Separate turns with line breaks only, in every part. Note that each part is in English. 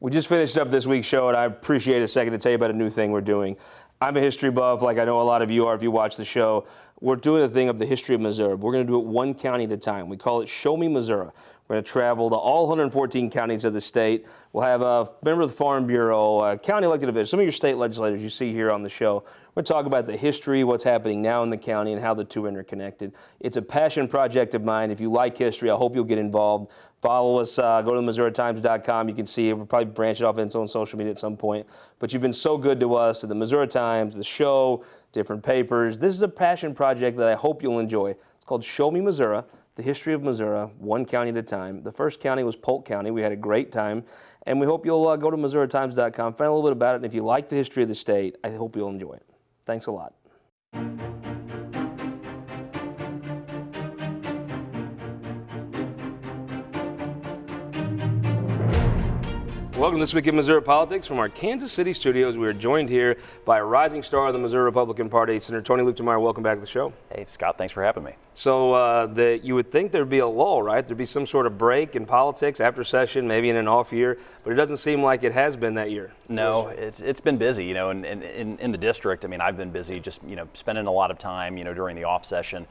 We just finished up this week's show, and I appreciate a second to tell you about a new thing we're doing. I'm a history buff, like I know a lot of you are if you watch the show. We're doing a thing of the history of Missouri. We're going to do it one county at a time. We call it Show Me Missouri. We're going to travel to all 114 counties of the state. We'll have a member of the Farm Bureau, county elected officials, some of your state legislators you see here on the show. We're going to talk about the history, what's happening now in the county, and how the two are interconnected. It's a passion project of mine. If you like history, I hope you'll get involved. Follow us. Go to MissouriTimes.com. You can see it. We'll probably branch it off into its own social media at some point. But you've been so good to us at the Missouri Times, the show, different papers. This is a passion project that I hope you'll enjoy. It's called Show Me Missouri, the history of Missouri, one county at a time. The first county was Polk County. We had a great time. And we hope you'll go to MissouriTimes.com, find a little bit about it. And if you like the history of the state, I hope you'll enjoy it. Thanks a lot. Welcome to This Week in Missouri Politics from our Kansas City studios. We are joined here by a rising star of the Missouri Republican Party, Senator Tony Luetkemeyer. Welcome back to the show.
Hey, Scott, thanks for having me.
So you would think there'd be a lull, right? There'd be some sort of break in politics after session, maybe in an off year, but it doesn't seem like it has been that year.
No, it's been busy, and in the district, I mean, I've been busy just, spending a lot of time, during the off session,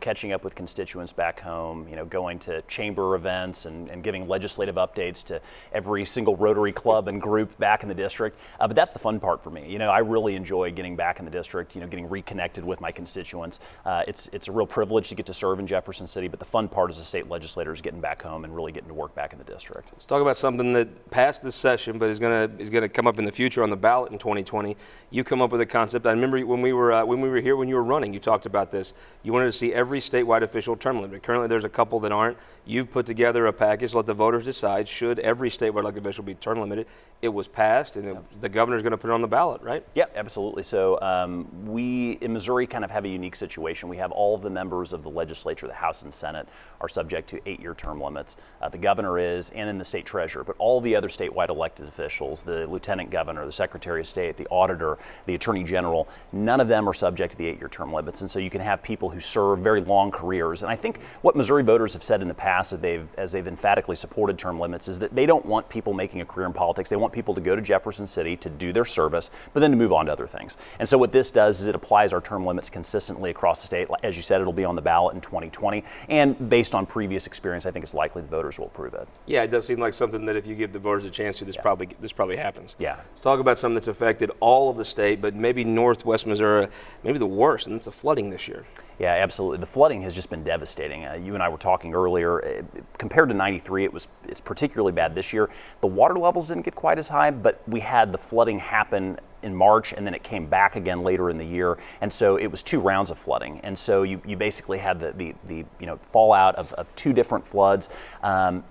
catching up with constituents back home, going to chamber events and giving legislative updates to every single Rotary club and group back in the district. But that's the fun part for me. I really enjoy getting back in the district, getting reconnected with my constituents. It's a real privilege to get to serve in Jefferson City, but the fun part as a state legislator is getting back home and really getting to work back in the district.
Let's talk about something that passed this session, but is going to come up in the future on the ballot in 2020. You come up with a concept. I remember when we were here, when you were running, you talked about this. You wanted to see every statewide official term limit. Currently, there's a couple that aren't. You've put together a package. Let the voters decide should every statewide elected official be term limited. It was passed, and the governor's going to put it on the ballot, right?
Yeah, absolutely. So we in Missouri kind of have a unique situation. We have all of the members of the legislature, the House and Senate, are subject to 8-year term limits. The governor is, and then the state treasurer. But all the other statewide elected officials, the lieutenant governor, the secretary of state, the auditor, the attorney general, none of them are subject to the 8-year term limits. And so you can have people who serve very long careers. And I think what Missouri voters have said in the past, as they've emphatically supported term limits, is that they don't want people making a career in politics. They want people to go to Jefferson City to do their service, but then to move on to other things. And so what this does is it applies our term limits consistently across the state. As you said, it'll be on the ballot in 2020. And based on previous experience, I think it's likely the voters will approve it.
Yeah, it does seem like something that if you give the voters a chance to, this probably happens.
Yeah.
Let's talk about something that's affected all of the state, but maybe northwest Missouri, maybe the worst, and that's the flooding this year.
Yeah, absolutely. The flooding has just been devastating. You and I were talking earlier. Compared to '93, it's particularly bad this year. The water levels didn't get quite as high, but we had the flooding happen in March, and then it came back again later in the year, and so it was 2 rounds of flooding, and so you basically had the fallout of 2 different floods.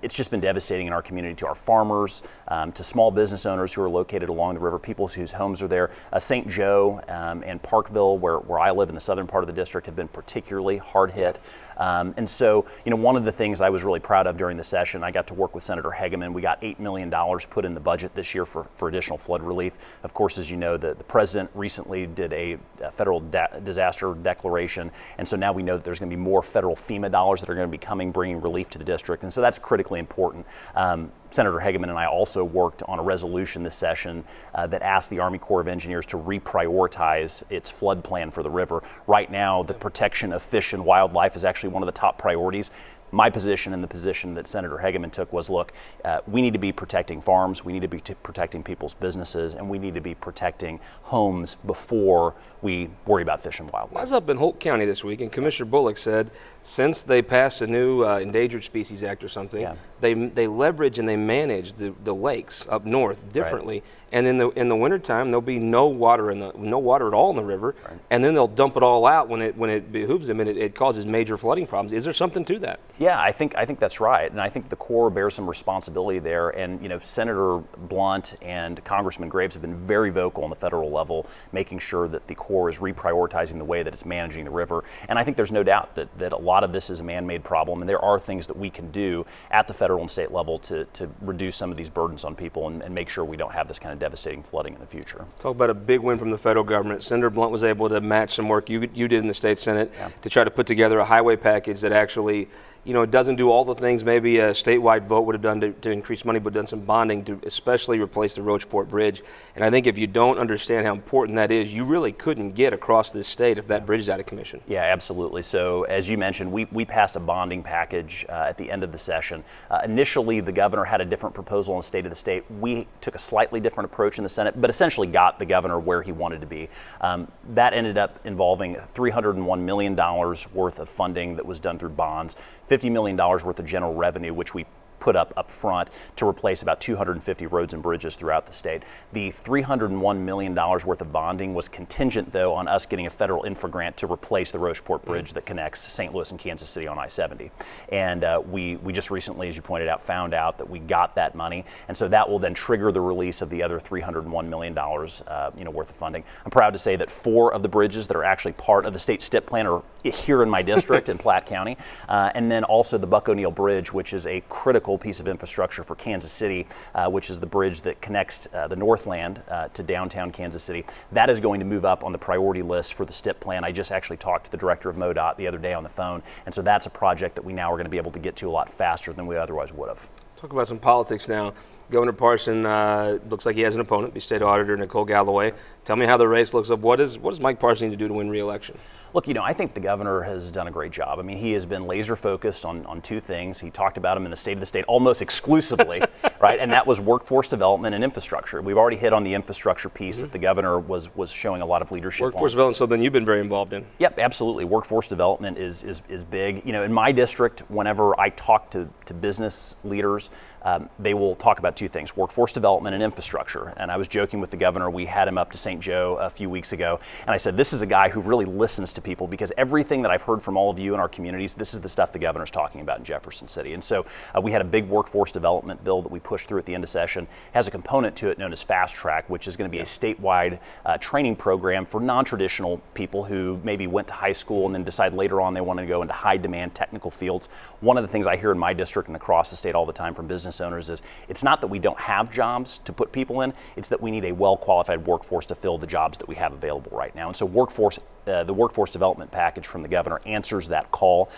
It's just been devastating in our community, to our farmers, to small business owners who are located along the river, people whose homes are there. St. Joe and Parkville, where I live in the southern part of the district, have been particularly hard hit. And so, one of the things I was really proud of during the session, I got to work with Senator Hegeman. We got $8 million put in the budget this year for additional flood relief. Of course, as you know, the president recently did a federal disaster declaration, and so now we know that there's going to be more federal FEMA dollars that are going to be bringing relief to the district, and so that's critically important. Senator Hegeman and I also worked on a resolution this session that asked the Army Corps of Engineers to reprioritize its flood plan for the river. Right now, the protection of fish and wildlife is actually one of the top priorities. My position and the position that Senator Hegeman took was, look, we need to be protecting farms, we need to be protecting people's businesses, and we need to be protecting homes before we worry about fish and wildlife.
I was up in Holt County this week, and Commissioner Bullock said since they passed a new Endangered Species Act or something, they leverage and they manage the lakes up north differently. Right. And in the wintertime, there'll be no water at all in the river, right. And then they'll dump it all out when it behooves them, and it causes major flooding problems. Is there something to that?
Yeah, I think that's right, and I think the Corps bears some responsibility there. And Senator Blunt and Congressman Graves have been very vocal on the federal level, making sure that the Corps is reprioritizing the way that it's managing the river. And I think there's no doubt that a lot of this is a man-made problem, and there are things that we can do at the federal and state level to reduce some of these burdens on people and make sure we don't have this kind of devastating flooding in the future.
Let's talk about a big win from the federal government. Senator Blunt was able to match some work you did in the state Senate to try to put together a highway package that actually it doesn't do all the things maybe a statewide vote would have done to increase money, but done some bonding to especially replace the Rocheport Bridge. And I think if you don't understand how important that is, you really couldn't get across this state if that bridge is out of commission.
Yeah, absolutely. So as you mentioned, we passed a bonding package at the end of the session. Initially, the governor had a different proposal in the state of the state. We took a slightly different approach in the Senate, but essentially got the governor where he wanted to be. That ended up involving $301 million worth of funding that was done through bonds, $50 million worth of general revenue, which we put up front to replace about 250 roads and bridges throughout the state. The $301 million worth of bonding was contingent, though, on us getting a federal infra grant to replace the Rocheport Bridge that connects St. Louis and Kansas City on I-70. And we just recently, as you pointed out, found out that we got that money, and so that will then trigger the release of the other $301 million worth of funding. I'm proud to say that 4 of the bridges that are actually part of the state STIP plan are here in my district in Platte County, and then also the Buck O'Neill Bridge, which is a critical piece of infrastructure for Kansas City, which is the bridge that connects the Northland to downtown Kansas City. That is going to move up on the priority list for the STIP plan. I just actually talked to the director of MoDOT the other day on the phone, and so that's a project that we now are going to be able to get to a lot faster than we otherwise would have.
Talk about some politics now. Governor Parson looks like he has an opponent, the state auditor Nicole Galloway. Tell me how the race looks up. What does Mike Parson need to do to win re-election?
Look, I think the governor has done a great job. I mean, he has been laser focused on 2 things. He talked about them in the State of the State almost exclusively, right? And that was workforce development and infrastructure. We've already hit on the infrastructure piece that the governor was showing a lot of leadership
Workforce
on.
development, something you've been very involved in.
Yep, absolutely. Workforce development is big. In my district, whenever I talk to business leaders, they will talk about 2 things: workforce development and infrastructure. And I was joking with the governor. We had him up to St. Joe a few weeks ago, and I said, this is a guy who really listens to people, because everything that I've heard from all of you in our communities, this is the stuff the governor's talking about in Jefferson City. And so we had a big workforce development bill that we pushed through at the end of session. It has a component to it known as Fast Track, which is going to be a statewide training program for non-traditional people who maybe went to high school and then decide later on they want to go into high demand technical fields. One of the things I hear in my district and across the state all the time from business owners is it's not that we don't have jobs to put people in, it's that we need a well-qualified workforce to fill the jobs that we have available right now. And so the workforce development package from the governor answers that call.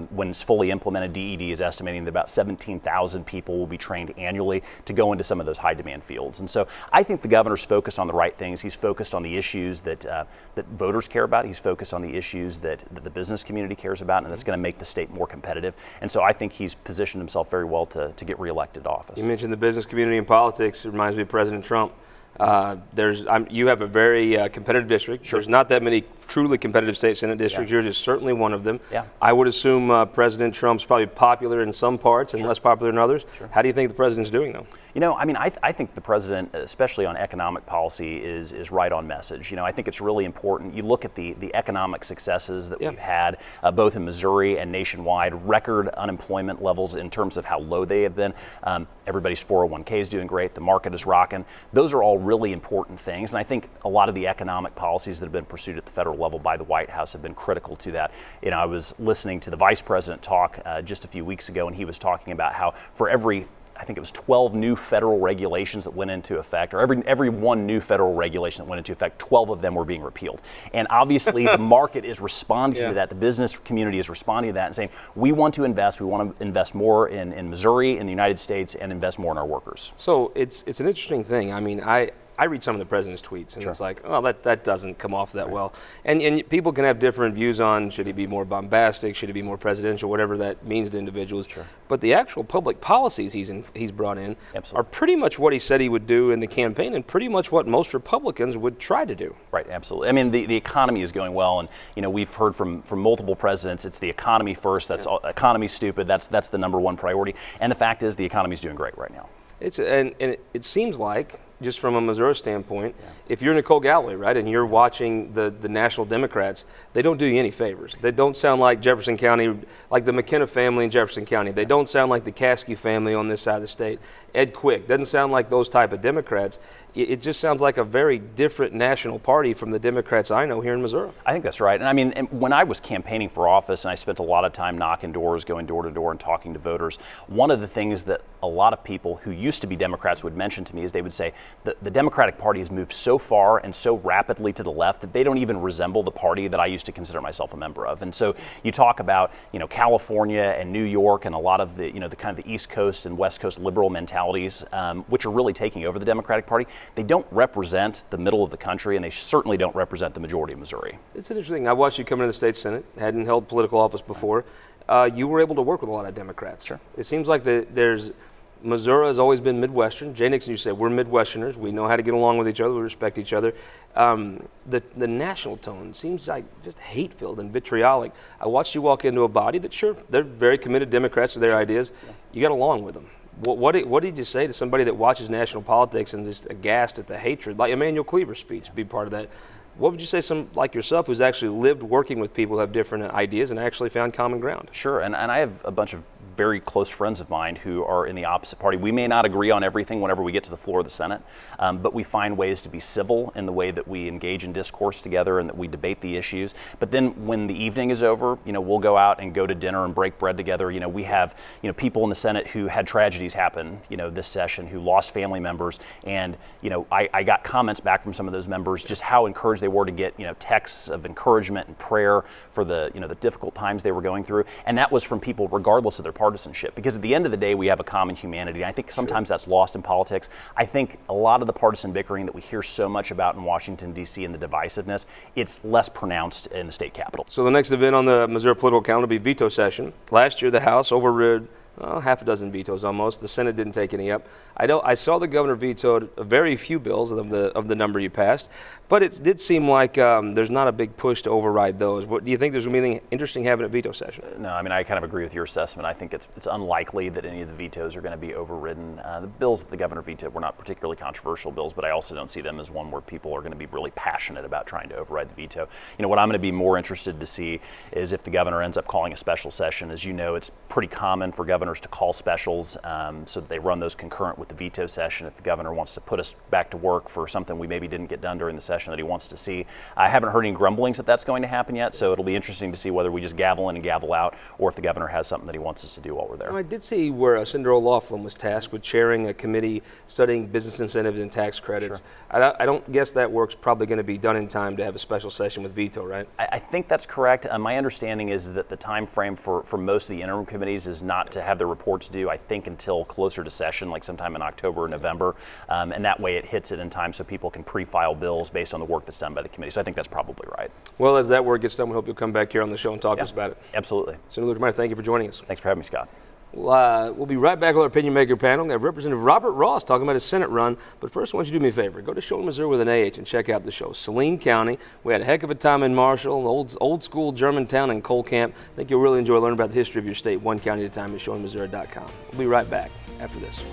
When it's fully implemented, DED is estimating that about 17,000 people will be trained annually to go into some of those high demand fields. And so I think the governor's focused on the right things. He's focused on the issues that voters care about. He's focused on the issues that the business community cares about, and that's going to make the state more competitive. And so I think he's positioned himself very well to get reelected to office.
You mentioned the business community and politics. It reminds me of President Trump. You have a very competitive district.
Sure.
There's not that many truly competitive state Senate districts.
Yeah.
Yours is certainly one of them.
Yeah.
I would assume President Trump's probably popular in some parts and less popular in others.
Sure.
How do you think the president's doing, though?
I think the president, especially on economic policy, is right on message. I think it's really important. You look at the economic successes that we've had, both in Missouri and nationwide, record unemployment levels in terms of how low they have been. Everybody's 401k is doing great. The market is rocking. Those are all really important things. And I think a lot of the economic policies that have been pursued at the federal level by the White House have been critical to that. I was listening to the vice president talk just a few weeks ago, and he was talking about how for every, I think it was 12 new federal regulations that went into effect, or every one new federal regulation that went into effect, 12 of them were being repealed. And obviously the market is responding to that. The business community is responding to that and saying, we want to invest. We want to invest more in Missouri, in the United States, and invest more in our workers.
So it's an interesting thing. I read some of the president's tweets, and it's like, oh, that doesn't come off that well. And people can have different views on, should he be more bombastic, should he be more presidential, whatever that means to individuals.
Sure.
But the actual public policies he's brought in
Absolutely.
are pretty much what he said he would do in the campaign, and pretty much what most Republicans would try to do.
Right, absolutely. The economy is going well, and we've heard from multiple presidents, it's the economy first. That's economy stupid. That's the number one priority. And the fact is, the economy is doing great right now.
It seems like, just from a Missouri standpoint, if you're Nicole Galloway, right, and you're watching the National Democrats, they don't do you any favors. They don't sound like Jefferson County, like the McKenna family in Jefferson County. They don't sound like the Caskey family on this side of the state. Ed Quick doesn't sound like those type of Democrats. It just sounds like a very different national party from the Democrats I know here in Missouri.
I think that's right. And when I was campaigning for office, and I spent a lot of time knocking doors, going door to door and talking to voters, one of the things that a lot of people who used to be Democrats would mention to me is they would say the Democratic Party has moved so far and so rapidly to the left that they don't even resemble the party that I used to consider myself a member of. And so you talk about, California and New York and a lot of the, the kind of the East Coast and West Coast liberal mentalities, which are really taking over the Democratic Party. They don't represent the middle of the country, and they certainly don't represent the majority of Missouri.
It's interesting. I watched you come into the state Senate, hadn't held political office before. You were able to work with a lot of Democrats.
Sure.
It seems like Missouri has always been Midwestern. Jay Nixon, you said, we're Midwesterners. We know how to get along with each other. We respect each other. The national tone seems like just hate-filled and vitriolic. I watched you walk into a body that, sure, they're very committed Democrats to their ideas. Yeah. You got along with them. What did you say to somebody that watches national politics and just aghast at the hatred? Like Emanuel Cleaver's speech, be part of that. What would you say some like yourself who's actually lived working with people who have different ideas and actually found common ground?
Sure, and I have a bunch of very close friends of mine who are in the opposite party. We may not agree on everything whenever we get to the floor of the Senate, but we find ways to be civil in the way that we engage in discourse together and that we debate the issues. But then when the evening is over, we'll go out and go to dinner and break bread together. We have, people in the Senate who had tragedies happen, this session, who lost family members. And, I got comments back from some of those members just how encouraged they were to get, texts of encouragement and prayer for the, the difficult times they were going through. And that was from people regardless of their partisanship, because at the end of the day, we have a common humanity. And I think sometimes that's lost in politics. I think a lot of the partisan bickering that we hear so much about in Washington, D.C. and the divisiveness, it's less pronounced in the state capitol.
So the next event on the Missouri political calendar will be veto session. Last year, the House overrode half a dozen vetoes almost. The Senate didn't take any up. I saw the governor vetoed a very few bills of the number you passed, but it did seem like there's not a big push to override those. What do you think? There's going to be anything interesting having a veto session?
No, I mean, I kind of agree with your assessment. I think it's unlikely that any of the vetoes are going to be overridden. The bills that the governor vetoed were not particularly controversial bills, but I also don't see them as one where people are going to be really passionate about trying to override the veto. What I'm going to be more interested to see is if the governor ends up calling a special session. As you know, it's pretty common for governors to call specials so that they run those concurrent with the veto session. If the governor wants to put us back to work for something we maybe didn't get done during the session that he wants to see. I haven't heard any grumblings that that's going to happen yet, so it'll be interesting to see whether we just gavel in and gavel out or if the governor has something that he wants us to do while we're there.
I did see where Senator O'Loughlin was tasked with chairing a committee studying business incentives and tax credits. Sure. I don't guess that work's probably going to be done in time to have a special session with veto, right?
I think that's correct. My understanding is that the time frame for most of the interim committees is not to have their reports due, I think, until closer to session, like sometime in October or November. And that way it hits it in time so people can pre-file bills based on the work that's done by the committee. So I think that's probably right.
Well, as that work gets done, we hope you'll come back here on the show and talk to us about it.
Absolutely.
Senator Luetkemeyer, thank you for joining us.
Thanks for having me, Scott.
We'll be right back with our Opinion Maker panel. We have Representative Robert Ross talking about his Senate run. But first, I want you to do me a favor. Go to Showing Missouri with an AH and check out the show. Saline County. We had a heck of a time in Marshall, old school Germantown, and Cole Camp. I think you'll really enjoy learning about the history of your state, one county at a time at showingmissouri.com. We'll be right back after this.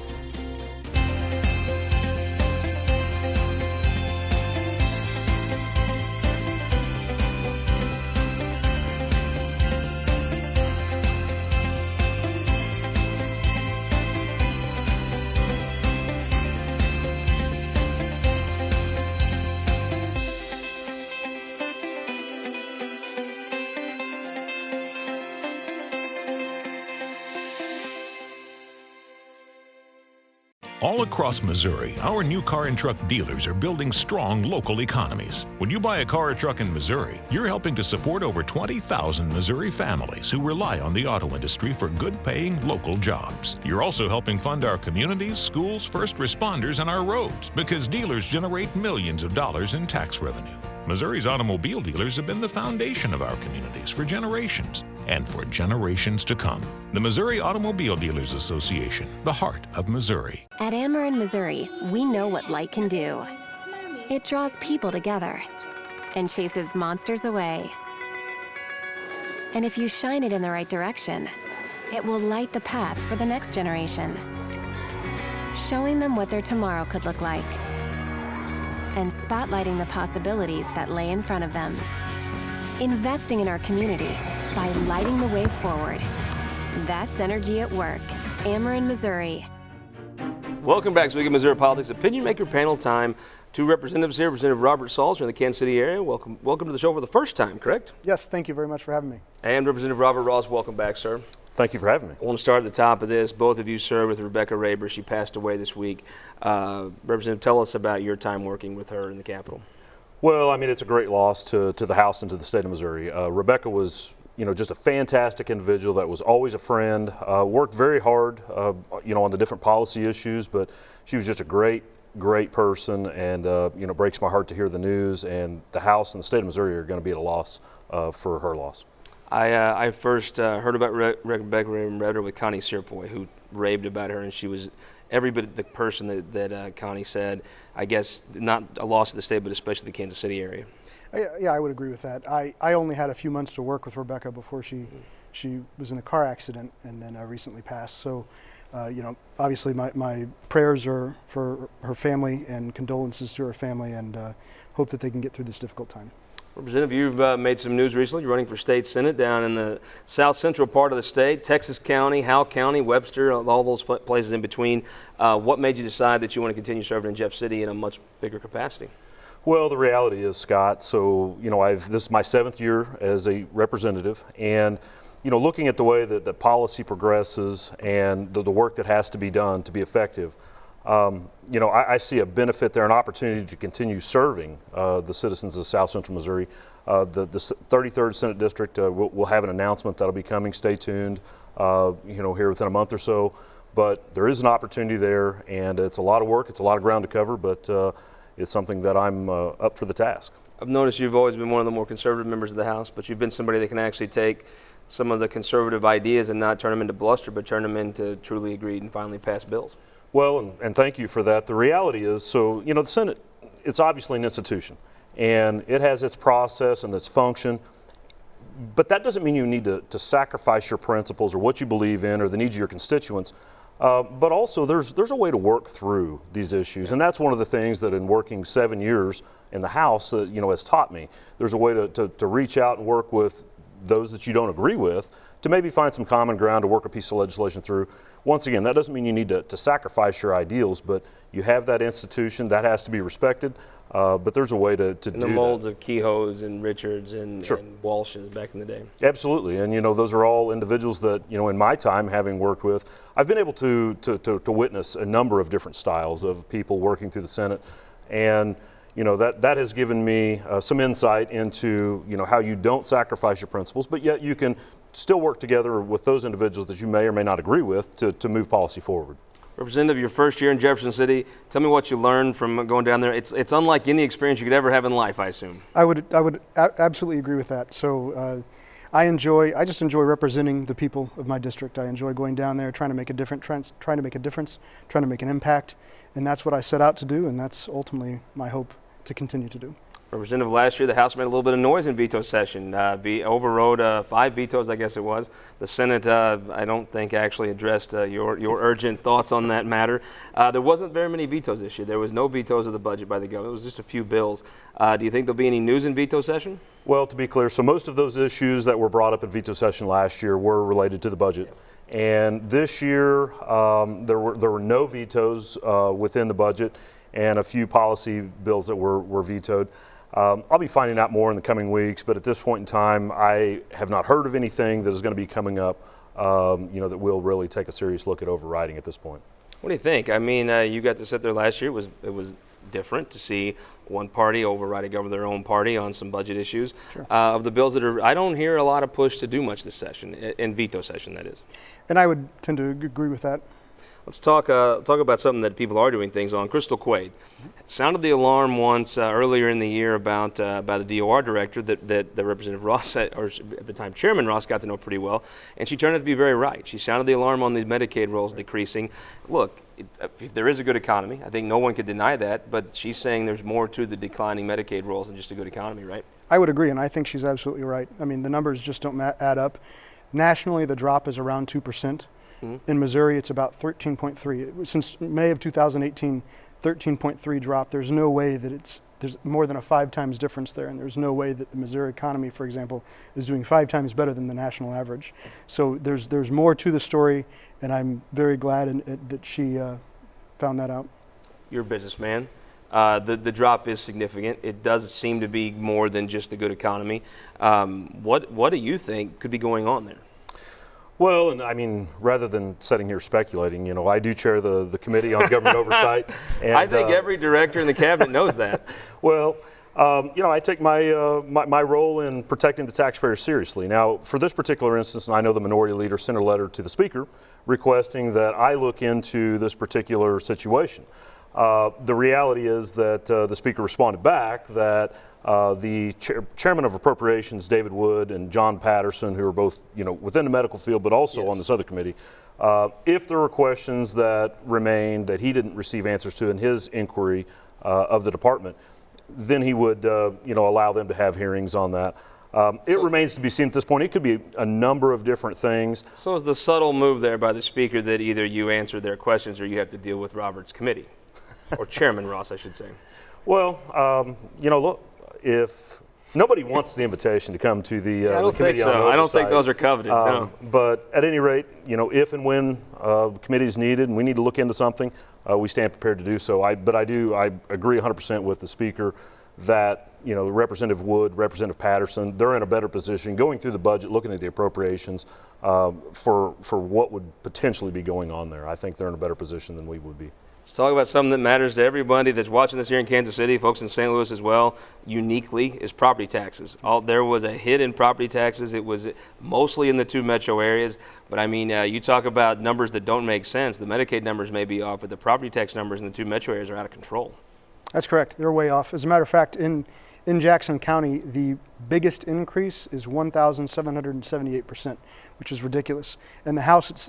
All across Missouri, our new car and truck dealers are building strong local economies. When you buy a car or truck in Missouri, you're helping to support over 20,000 Missouri families who rely on the auto industry for good-paying local jobs. You're also helping fund our communities, schools, first responders, and our roads because dealers generate millions of dollars in tax revenue. Missouri's automobile dealers have been the foundation of our communities for generations and for generations to come. The Missouri Automobile Dealers Association, the heart of Missouri.
At Ameren, Missouri, we know what light can do. It draws people together and chases monsters away. And if you shine it in the right direction, it will light the path for the next generation, showing them what their tomorrow could look like, and spotlighting the possibilities that lay in front of them. Investing in our community by lighting the way forward. That's energy at work. Ameren, Missouri.
Welcome back to Week of Missouri Politics Opinion Maker panel time. Two representatives here, Representative Robert Sauls from the Kansas City area. Welcome to the show for the first time, correct?
Yes, thank you very much for having me.
And Representative Robert Ross, welcome back, sir.
Thank you for having me.
I want to start at the top of this. Both of you served with Rebecca Raber. She passed away this week. Representative, tell us about your time working with her in the Capitol.
Well, I mean, it's a great loss to the House and to the state of Missouri. Rebecca was, just a fantastic individual that was always a friend, worked very hard, on the different policy issues, but she was just a great person, and, breaks my heart to hear the news, and the House and the state of Missouri are going to be at a loss for her loss.
I first heard about Rebecca Raber with Connie Searpoy, who raved about her, and she was every bit the person that Connie said. I guess not a loss to the state, but especially the Kansas City area.
Yeah, I would agree with that. I only had a few months to work with Rebecca before she was in a car accident and then recently passed. So, obviously my prayers are for her family and condolences to her family, and hope that they can get through this difficult time.
Representative, you've made some news recently. You're running for state senate down in the south central part of the state, Texas County, Howe County, Webster, all those places in between. What made you decide that you want to continue serving in Jeff City in a much bigger capacity?
Well, the reality is, Scott, so, this is my 7th year as a representative, and, looking at the way that the policy progresses and the work that has to be done to be effective, I see a benefit there, an opportunity to continue serving the citizens of South Central Missouri. The 33rd Senate District will have an announcement that'll be coming. Stay tuned, here within a month or so. But there is an opportunity there, and it's a lot of work. It's a lot of ground to cover, but it's something that I'm up for the task.
I've noticed you've always been one of the more conservative members of the House, but you've been somebody that can actually take some of the conservative ideas and not turn them into bluster, but turn them into truly agreed and finally passed bills.
Well, and thank you for that. The reality is, so, the Senate, it's obviously an institution, and it has its process and its function, but that doesn't mean you need to sacrifice your principles or what you believe in or the needs of your constituents. But also, there's a way to work through these issues, and that's one of the things that in working 7 years in the House, has taught me. There's a way to reach out and work with those that you don't agree with, to maybe find some common ground to work a piece of legislation through. Once again, that doesn't mean you need to sacrifice your ideals, but you have that institution, that has to be respected, but there's a way to do that.
In the molds of Kehoe's and Richards and,
Sure.
and Walsh's back in the day.
Absolutely, and those are all individuals that, in my time having worked with, I've been able to witness a number of different styles of people working through the Senate, and that has given me some insight into how you don't sacrifice your principles, but yet you can still work together with those individuals that you may or may not agree with to move policy forward.
Representative, your first year in Jefferson City, tell me what you learned from going down there. It's unlike any experience you could ever have in life, I assume.
I would absolutely agree with that. So I just enjoy representing the people of my district. I enjoy going down there, trying to make a difference, trying to make an impact, and that's what I set out to do, and that's ultimately my hope to continue to do.
Representative, last year the House made a little bit of noise in veto session. Overrode 5 vetoes, I guess it was. The Senate, I don't think actually addressed your urgent thoughts on that matter. There wasn't very many vetoes this year. There was no vetoes of the budget by the governor. It was just a few bills. Do you think there'll be any news in veto session?
Well, to be clear, so most of those issues that were brought up in veto session last year were related to the budget. And this year, there were no vetoes within the budget, and a few policy bills that were vetoed. I'll be finding out more in the coming weeks, but at this point in time, I have not heard of anything that is going to be coming up, that will really take a serious look at overriding at this point.
What do you think? I mean, you got to sit there last year. It was different to see one party override a government of their own party on some budget issues.
Sure.
Of the bills that I don't hear a lot of push to do much this session, in veto session, that is.
And I would tend to agree with that.
Let's talk about something that people are doing things on. Crystal Quaid sounded the alarm once earlier in the year about the DOR director that Representative Ross, or at the time Chairman Ross, got to know pretty well, and she turned out to be very right. She sounded the alarm on the Medicaid rolls decreasing. Look, if there is a good economy, I think no one could deny that, but she's saying there's more to the declining Medicaid rolls than just a good economy, right?
I would agree, and I think she's absolutely right. I mean, the numbers just don't add up. Nationally, the drop is around 2%. In Missouri, it's about 13.3. Since May of 2018, 13.3 drop. There's no way that there's more than a 5 times difference there, and there's no way that the Missouri economy, for example, is doing 5 times better than the national average. So there's more to the story, and I'm very glad that she found that out.
You're a businessman. The drop is significant. It does seem to be more than just the good economy. What do you think could be going on there?
Well, and I mean, rather than sitting here speculating, I do chair the Committee on Government Oversight. And,
I think every director in the cabinet knows that.
Well, I take my role in protecting the taxpayer seriously. Now, for this particular instance, and I know the minority leader sent a letter to the Speaker requesting that I look into this particular situation. The reality is that the Speaker responded back that the Chairman of Appropriations, David Wood, and John Patterson, who are both within the medical field but also on this other committee, if there were questions that remained that he didn't receive answers to in his inquiry of the department, then he would allow them to have hearings on that. It remains to be seen at this point. It could be a number of different things.
So is the subtle move there by the Speaker that either you answer their questions or you have to deal with Robert's committee? Or Chairman Ross, I should say.
Well, look, if nobody wants the invitation to come to the Committee on Oversight.
I don't think those are coveted, no.
But at any rate, if and when the committee is needed and we need to look into something, we stand prepared to do so. I agree 100% with the Speaker that Representative Wood, Representative Patterson, they're in a better position going through the budget, looking at the appropriations for what would potentially be going on there. I think they're in a better position than we would be.
Let's talk about something that matters to everybody that's watching this here in Kansas City, folks in St. Louis as well, uniquely, is property taxes. There was a hit in property taxes. It was mostly in the 2 metro areas. But I mean, you talk about numbers that don't make sense. The Medicaid numbers may be off, but the property tax numbers in the 2 metro areas are out of control.
That's correct. They're way off. As a matter of fact, in Jackson County, the biggest increase is 1,778%, which is ridiculous. And the house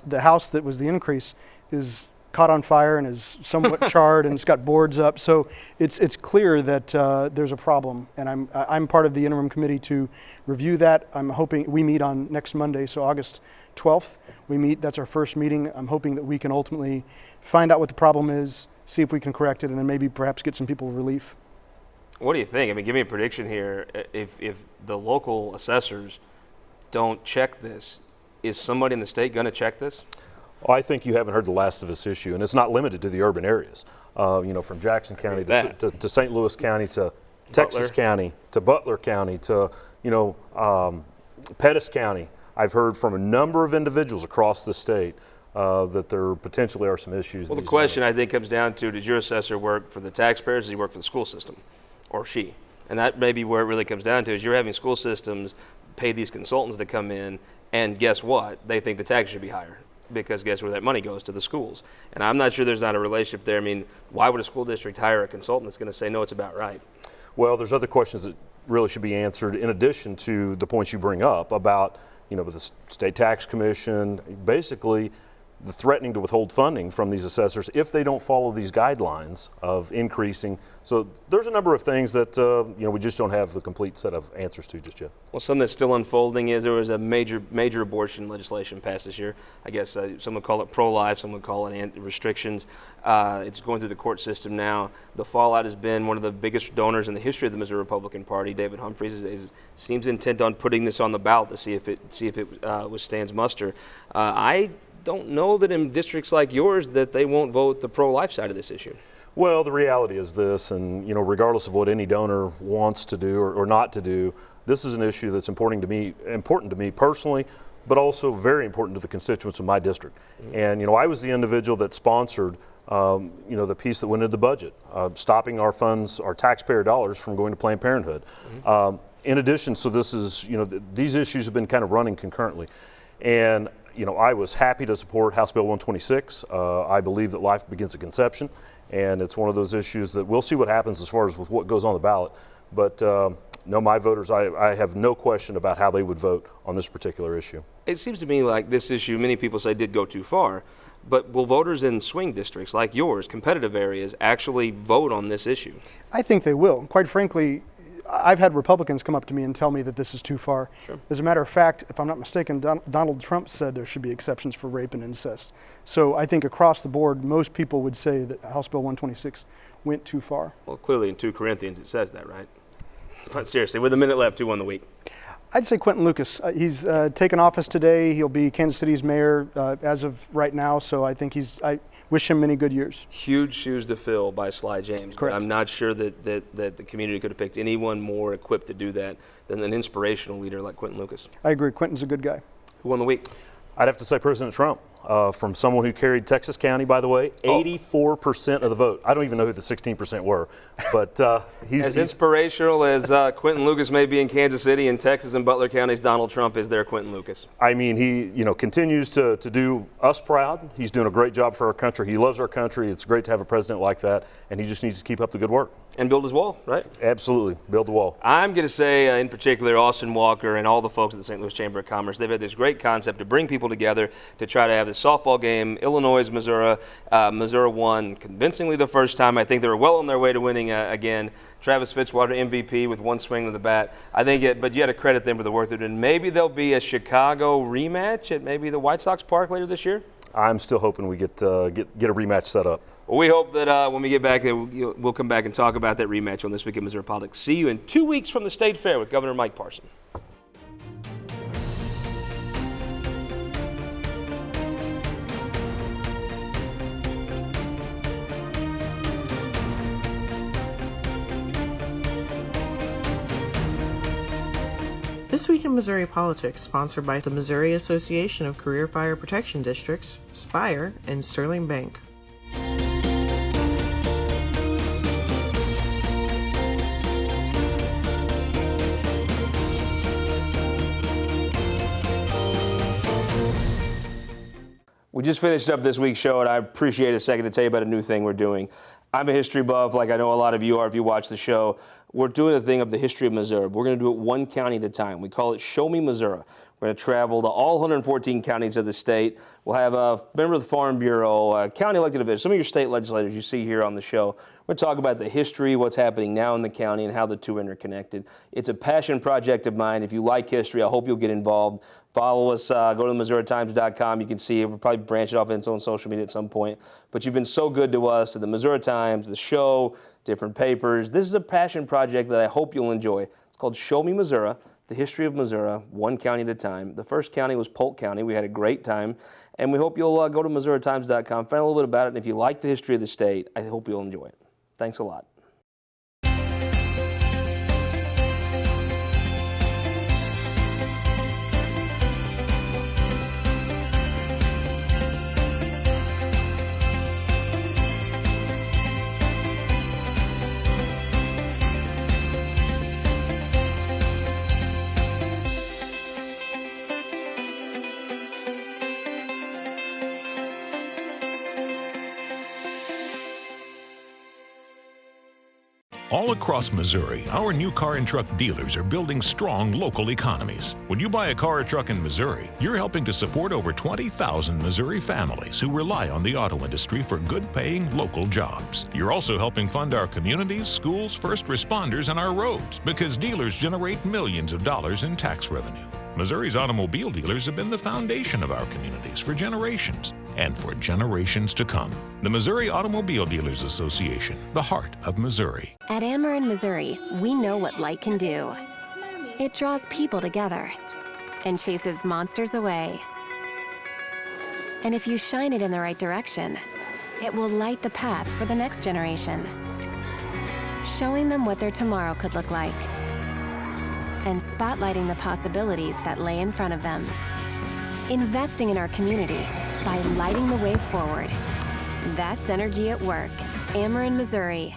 that was the increase is caught on fire and is somewhat charred and it's got boards up. So it's clear that there's a problem. And I'm part of the interim committee to review that. I'm hoping we meet on next Monday, so August 12th. We meet. That's our first meeting. I'm hoping that we can ultimately find out what the problem is, see if we can correct it, and then maybe perhaps get some people relief.
What do you think? I mean, give me a prediction here. If the local assessors don't check this, is somebody in the state going to check this?
Well, I think you haven't heard the last of this issue, and it's not limited to the urban areas. From Jackson County to St. Louis County to Texas County to Butler County to Pettis County. I've heard from a number of individuals across the state that there potentially are some issues.
Well, the question I think comes down to, does your assessor work for the taxpayers, or does he work for the school system, or she? And that may be where it really comes down to, is you're having school systems pay these consultants to come in, and guess what? They think the tax should be higher, because guess where that money goes? To the schools. And I'm not sure there's not a relationship there. I mean, why would a school district hire a consultant that's going to say, no, it's about right? Well,
there's other questions that really should be answered in addition to the points you bring up about, with the State Tax Commission, basically the threatening to withhold funding from these assessors if they don't follow these guidelines of increasing. So there's a number of things that we just don't have the complete set of answers to just yet.
Well, something that's still unfolding is there was a major abortion legislation passed this year. I guess some would call it pro-life, some would call it restrictions. It's going through the court system now. The fallout has been one of the biggest donors in the history of the Missouri Republican Party. David Humphreys seems intent on putting this on the ballot to see if it withstands muster. I don't know that in districts like yours that they won't vote the pro-life side of this issue.
Well, the reality is this, and regardless of what any donor wants to do or not to do, this is an issue that's important to me personally, but also very important to the constituents of my district. Mm-hmm. And I was the individual that sponsored the piece that went into the budget, stopping our funds, our taxpayer dollars, from going to Planned Parenthood. Mm-hmm. In addition, so this is these issues have been kind of running concurrently, and I was happy to support House Bill 126. I believe that life begins at conception, and it's one of those issues that we'll see what happens as far as with what goes on the ballot. But no, my voters, I have no question about how they would vote on this particular issue.
It seems to me like this issue, many people say, did go too far. But will voters in swing districts like yours, competitive areas, actually vote on this issue?
I think they will. Quite frankly, I've had Republicans come up to me and tell me that this is too far.
Sure.
As a matter of fact, if I'm not mistaken, Donald Trump said there should be exceptions for rape and incest. So I think across the board, most people would say that House Bill 126 went too far.
Well, clearly in 2 Corinthians it says that, right? But seriously, with a minute left, who won the week?
I'd say Quentin Lucas. He's taken office today. He'll be Kansas City's mayor as of right now. So I think I wish him many good years.
Huge shoes to fill by Sly James.
Correct.
But I'm not sure that the community could have picked anyone more equipped to do that than an inspirational leader like Quentin Lucas.
I agree. Quentin's a good guy.
Who won the week?
I'd have to say President Trump. From someone who carried Texas County, by the way, 84% of the vote. I don't even know who the 16% were, but
he's inspirational as Quentin Lucas may be in Kansas City. In Texas and Butler counties, Donald Trump is their Quentin Lucas.
I mean, he continues to do us proud. He's doing a great job for our country. He loves our country. It's great to have a president like that, and he just needs to keep up the good work.
And build his wall, right?
Absolutely, build the wall.
I'm going to say, in particular, Austin Walker and all the folks at the St. Louis Chamber of Commerce, they've had this great concept to bring people together to try to have this softball game. Illinois, Missouri. Missouri won convincingly the first time. I think they were well on their way to winning again. Travis Fitzwater, MVP with one swing of the bat. But you got to credit them for the work they're doing. Maybe there'll be a Chicago rematch at maybe the White Sox Park later this year.
I'm still hoping we get a rematch set up.
Well, we hope that when we get back there, we'll come back and talk about that rematch on This Week in Missouri Politics. See you in 2 weeks from the State Fair with Governor Mike Parson.
This Week in Missouri Politics, sponsored by the Missouri Association of Career Fire Protection Districts, Spire, and Sterling Bank.
We just finished up this week's show, and I appreciate a second to tell you about a new thing we're doing. I'm a history buff, like I know a lot of you are if you watch the show. We're doing a thing of the history of Missouri. We're going to do it one county at a time. We call it Show Me Missouri. We're going to travel to all 114 counties of the state. We'll have a member of the Farm Bureau, county elected officials, some of your state legislators you see here on the show. We're going to talk about the history, what's happening now in the county, and how the two are interconnected. It's a passion project of mine. If you like history, I hope you'll get involved. Follow us. Go to MissouriTimes.com. You can see it. We'll probably branch it off into its own social media at some point. But you've been so good to us at the Missouri Times, the show, different papers. This is a passion project that I hope you'll enjoy. It's called Show Me Missouri, the history of Missouri, one county at a time. The first county was Polk County. We had a great time. And we hope you'll go to MissouriTimes.com, find a little bit about it. And if you like the history of the state, I hope you'll enjoy it. Thanks a lot.
All across Missouri, our new car and truck dealers are building strong local economies. When you buy a car or truck in Missouri, you're helping to support over 20,000 Missouri families who rely on the auto industry for good-paying local jobs. You're also helping fund our communities, schools, first responders, and our roads because dealers generate millions of dollars in tax revenue. Missouri's automobile dealers have been the foundation of our communities for generations and for generations to come. The Missouri Automobile Dealers Association, the heart of Missouri.
At Ameren, Missouri, we know what light can do. It draws people together and chases monsters away. And if you shine it in the right direction, it will light the path for the next generation, showing them what their tomorrow could look like, and spotlighting the possibilities that lay in front of them. Investing in our community by lighting the way forward. That's energy at work. Ameren, Missouri.